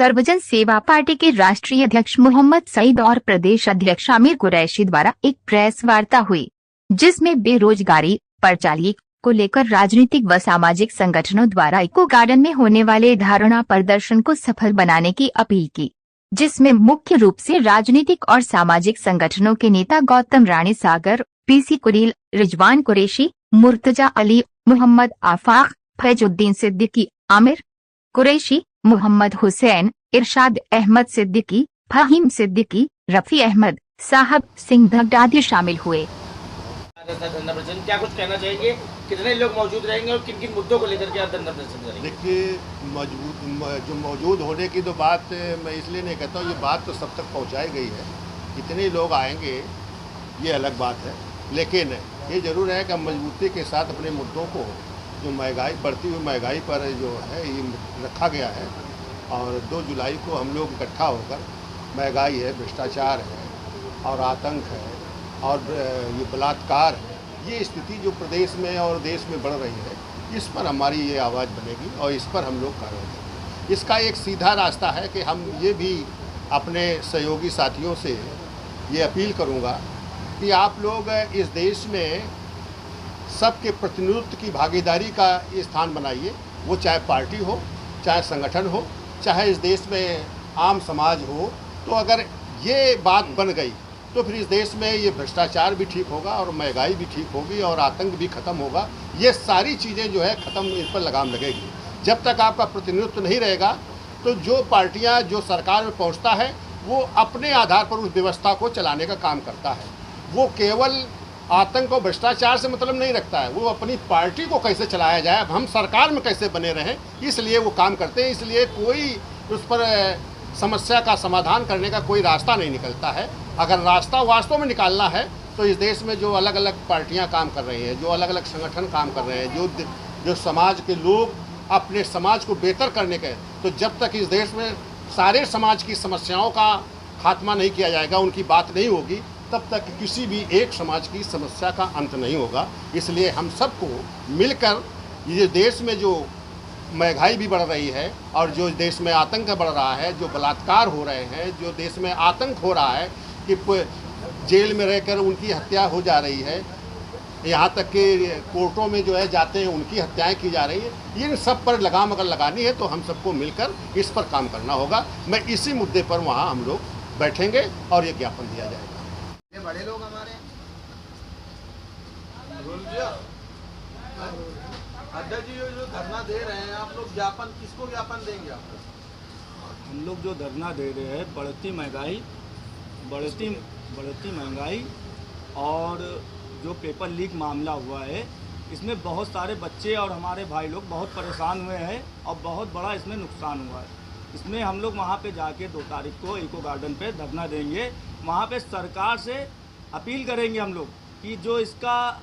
सर्वजन सेवा पार्टी के राष्ट्रीय अध्यक्ष मोहम्मद सईद और प्रदेश अध्यक्ष आमिर कुरैशी द्वारा एक प्रेस वार्ता हुई, जिसमें बेरोजगारी परचाली को लेकर राजनीतिक व सामाजिक संगठनों द्वारा इको गार्डन में होने वाले धरना प्रदर्शन को सफल बनाने की अपील की, जिसमें मुख्य रूप से राजनीतिक और सामाजिक संगठनों के नेता गौतम रानी सागर, पीसी कुरील, रिजवान कुरैशी, मुर्तजा अली, मोहम्मद आफाक, फैजुद्दीन सिद्दीकी, आमिर कुरैशी, मोहम्मद हुसैन, इरशाद अहमद सिद्दीकी, फहीम सिद्दीकी, रफी अहमद, साहब सिंह धगडादी शामिल हुए। धरना प्रदर्शन क्या कुछ कहना चाहेंगे? कितने लोग मौजूद रहेंगे और किन किन मुद्दों को लेकर के आप धरना प्रदर्शन करेंगे? देखिए, जो मौजूद होने की तो बात मैं इसलिए नहीं कहता हूँ, ये बात तो सब तक पहुँचाई गई है। कितने लोग आएंगे ये अलग बात है, लेकिन ये ज़रूर है कि मजबूती के साथ अपने मुद्दों को, जो महंगाई, बढ़ती हुई महंगाई पर जो है ये रखा गया है, और 2 जुलाई को हम लोग इकट्ठा होकर महंगाई है, भ्रष्टाचार है और आतंक है और ये बलात्कार है, ये स्थिति जो प्रदेश में और देश में बढ़ रही है, इस पर हमारी ये आवाज़ बनेगी और इस पर हम लोग कार्रवाई करेंगे। इसका एक सीधा रास्ता है कि हम ये भी अपने सहयोगी साथियों से ये अपील करूँगा कि आप लोग इस देश में सबके प्रतिनिधित्व की भागीदारी का ये स्थान बनाइए, वो चाहे पार्टी हो, चाहे संगठन हो, चाहे इस देश में आम समाज हो। तो अगर ये बात बन गई तो फिर इस देश में ये भ्रष्टाचार भी ठीक होगा और महंगाई भी ठीक होगी और आतंक भी ख़त्म होगा। ये सारी चीज़ें जो है ख़त्म, इस पर लगाम लगेगी। जब तक आपका प्रतिनिधित्व नहीं रहेगा तो जो पार्टियां जो सरकार में पहुंचता है वो अपने आधार पर उस व्यवस्था को चलाने का काम करता है। वो केवल आतंक और भ्रष्टाचार से मतलब नहीं रखता है, वो अपनी पार्टी को कैसे चलाया जाए, हम सरकार में कैसे बने रहें, इसलिए वो काम करते हैं। इसलिए कोई उस पर समस्या का समाधान करने का कोई रास्ता नहीं निकलता है। अगर रास्ता वास्तव में निकालना है तो इस देश में जो अलग अलग पार्टियां काम कर रही हैं, जो अलग अलग संगठन काम कर रहे हैं, जो समाज के लोग अपने समाज को बेहतर करने के, तो जब तक इस देश में सारे समाज की समस्याओं का खात्मा नहीं किया जाएगा, उनकी बात नहीं होगी, तब तक किसी भी एक समाज की समस्या का अंत नहीं होगा। इसलिए हम सबको मिलकर ये देश में जो महंगाई भी बढ़ रही है और जो देश में आतंक बढ़ रहा है, जो बलात्कार हो रहे हैं, जो देश में आतंक हो रहा है कि जेल में रहकर उनकी हत्या हो जा रही है, यहाँ तक कि कोर्टों में जो है जाते हैं उनकी हत्याएं की जा रही है, ये सब पर लगाम अगर लगानी है तो हम सबको मिलकर इस पर काम करना होगा। मैं इसी मुद्दे पर वहाँ हम लोग बैठेंगे और ये ज्ञापन दिया जाएगा। ये बड़े लोग हमारे अध्यक्ष जी जो धरना दे रहे हैं, आप लोग ज्ञापन किसको ज्ञापन देंगे? आप हम लोग जो धरना दे रहे हैं, बढ़ती महंगाई और जो पेपर लीक मामला हुआ है, इसमें बहुत सारे बच्चे और हमारे भाई लोग बहुत परेशान हुए हैं और बहुत बड़ा इसमें नुकसान हुआ है। इसमें हम लोग वहाँ पे जाके 2 तारीख को इको गार्डन पे धरना देंगे। वहाँ पे सरकार से अपील करेंगे हम लोग कि जो इसका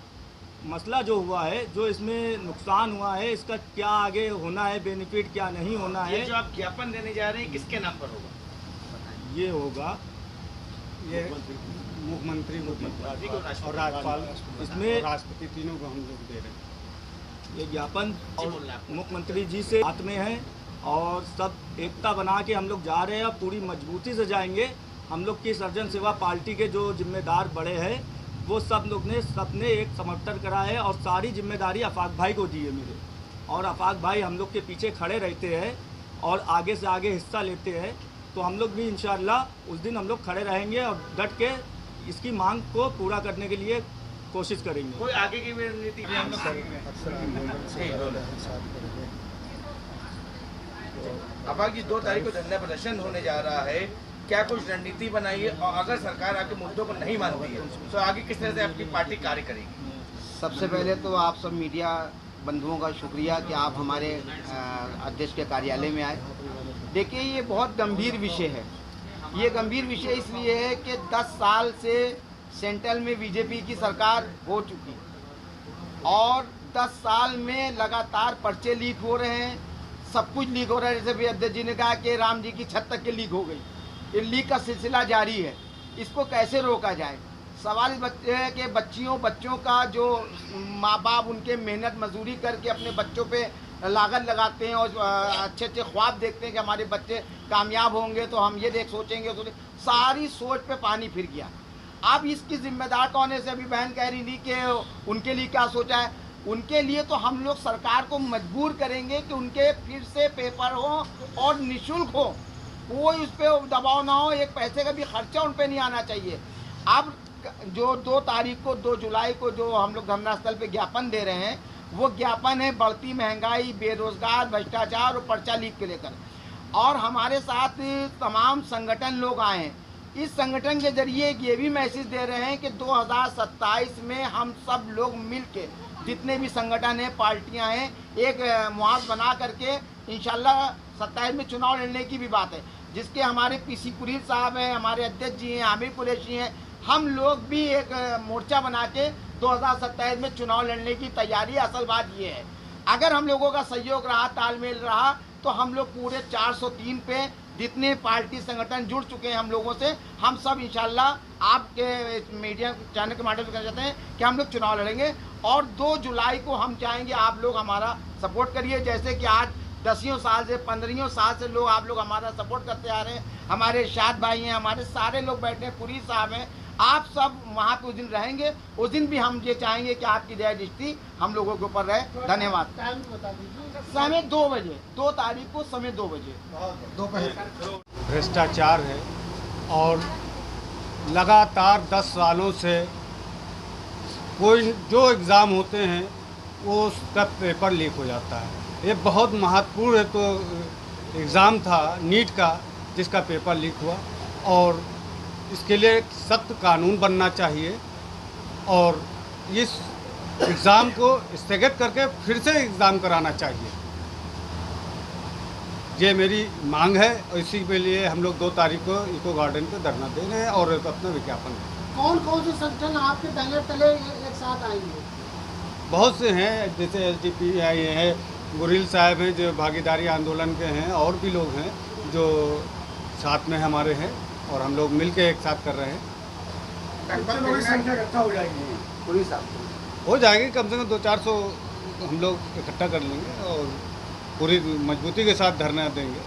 मसला जो हुआ है, जो इसमें नुकसान हुआ है, इसका क्या आगे होना है, बेनिफिट क्या नहीं होना है। ये जो आप ज्ञापन देने जा रहे हैं किसके नाम पर होगा? ये होगा ये मुख्यमंत्री और राज्यपाल, इसमें राष्ट्रपति, तीनों को हम लोग दे रहे हैं। ये ज्ञापन मुख्यमंत्री जी से हाथ में है और सब एकता बना के हम लोग जा रहे हैं और पूरी मजबूती से जाएंगे। हम लोग की सर्वजन सेवा पार्टी के जो जिम्मेदार बड़े हैं वो सबने एक समर्थन करा है और सारी जिम्मेदारी आफाक भाई को दी है मेरे, और आफाक भाई हम लोग के पीछे खड़े रहते हैं और आगे से आगे हिस्सा लेते हैं। तो हम लोग भी इंशाअल्लाह उस दिन हम लोग खड़े रहेंगे और डट के इसकी मांग को पूरा करने के लिए कोशिश करेंगे। कोई आगे की रणनीति आफाक जी 2 तारीख को धरना प्रदर्शन होने जा रहा है, क्या कुछ रणनीति बनाई है? और अगर सरकार आपके मुद्दों को नहीं मानती है तो आगे किस तरह से आपकी पार्टी कार्य करेगी? सबसे पहले तो आप सब मीडिया बंधुओं का शुक्रिया कि आप हमारे अध्यक्ष के कार्यालय में आए। देखिए, ये बहुत गंभीर विषय है। ये गंभीर विषय इसलिए है कि 10 साल से सेंट्रल में बीजेपी की सरकार हो चुकी और 10 साल में लगातार पर्चे लीक हो रहे हैं, सब कुछ लीक हो रहा है। जैसे भी अध्यक्ष जी ने कहा कि राम जी की छत तक के लीक हो गई, ये लीक का सिलसिला जारी है। इसको कैसे रोका जाए? सवाल बच्चे है कि बच्चों का जो माँ बाप उनके मेहनत मजदूरी करके अपने बच्चों पे लागत लगाते हैं और अच्छे अच्छे ख्वाब देखते हैं कि हमारे बच्चे कामयाब होंगे तो हम ये सोचेंगे, सारी सोच पे पानी फिर गया। अब इसकी जिम्मेदार कौन है? से अभी बहन कह रही थी कि उनके लिए क्या सोचा है। उनके लिए तो हम लोग सरकार को मजबूर करेंगे कि उनके फिर से पेपर हो और निःशुल्क हो, कोई उस पर दबाव ना हो, एक पैसे का भी खर्चा उन पर नहीं आना चाहिए। अब जो 2 तारीख को 2 जुलाई को जो हम लोग धरना स्थल पे ज्ञापन दे रहे हैं, वो ज्ञापन है बढ़ती महंगाई, बेरोजगार, भ्रष्टाचार और पर्चा लीक के लेकर। और हमारे साथ तमाम संगठन लोग आए हैं। इस संगठन के जरिए ये भी मैसेज दे रहे हैं कि 2027 में हम सब लोग मिल के, जितने भी संगठन हैं, पार्टियां हैं, एक मुआहद बना करके इंशाल्लाह 27 में चुनाव लड़ने की भी बात है, जिसके हमारे पीसी कुरैशी साहब हैं, हमारे अध्यक्ष जी हैं, आमिर कुरैशी हैं, हम लोग भी एक मोर्चा बना के 2027 में चुनाव लड़ने की तैयारी। असल बात ये है, अगर हम लोगों का सहयोग रहा, तालमेल रहा, तो हम लोग पूरे 403 पे जितने पार्टी संगठन जुड़ चुके हैं हम लोगों से, हम सब इंशाल्लाह आपके मीडिया चैनल के माध्यम से कहना चाहते हैं कि हम लोग चुनाव लड़ेंगे। और 2 जुलाई को हम चाहेंगे आप लोग हमारा सपोर्ट करिए, जैसे कि आज 10 साल से 15 साल से लोग आप लोग हमारा सपोर्ट करते आ रहे हैं। हमारे इरशाद भाई हैं, हमारे सारे लोग बैठे हैं, कुरैशी साहब हैं, आप सब वहाँ पे उस दिन रहेंगे। उस दिन भी हम ये चाहेंगे कि आपकी दया दृष्टि हम लोगों के ऊपर रहे। धन्यवाद। समय 2 बजे, 2 तारीख को समय 2 बजे दोपहर। भ्रष्टाचार है और लगातार 10 सालों से कोई जो एग्ज़ाम होते हैं वो उसका पेपर लीक हो जाता है। ये बहुत महत्वपूर्ण है तो एग्ज़ाम था नीट का, जिसका पेपर लीक हुआ, और इसके लिए एक सख्त कानून बनना चाहिए और इस एग्ज़ाम को स्थगित करके फिर से एग्ज़ाम कराना चाहिए। ये मेरी मांग है और इसी के लिए हम लोग 2 तारीख को इको गार्डन पे धरना दे रहे हैं और अपना विज्ञापन है। कौन कौन से संगठन आपके बैनर तले एक साथ आएंगे? बहुत से हैं, जैसे SDPI है, गुरील साहब हैं जो भागीदारी आंदोलन के हैं, और भी लोग हैं जो साथ में हमारे हैं और हम लोग मिल के एक साथ कर रहे हैं। संख्या इकट्ठा हो जाएगी कुरैशी साहब हो जाएगी, कम से कम 200-400 हम लोग इकट्ठा कर लेंगे और पूरी मजबूती के साथ धरना देंगे।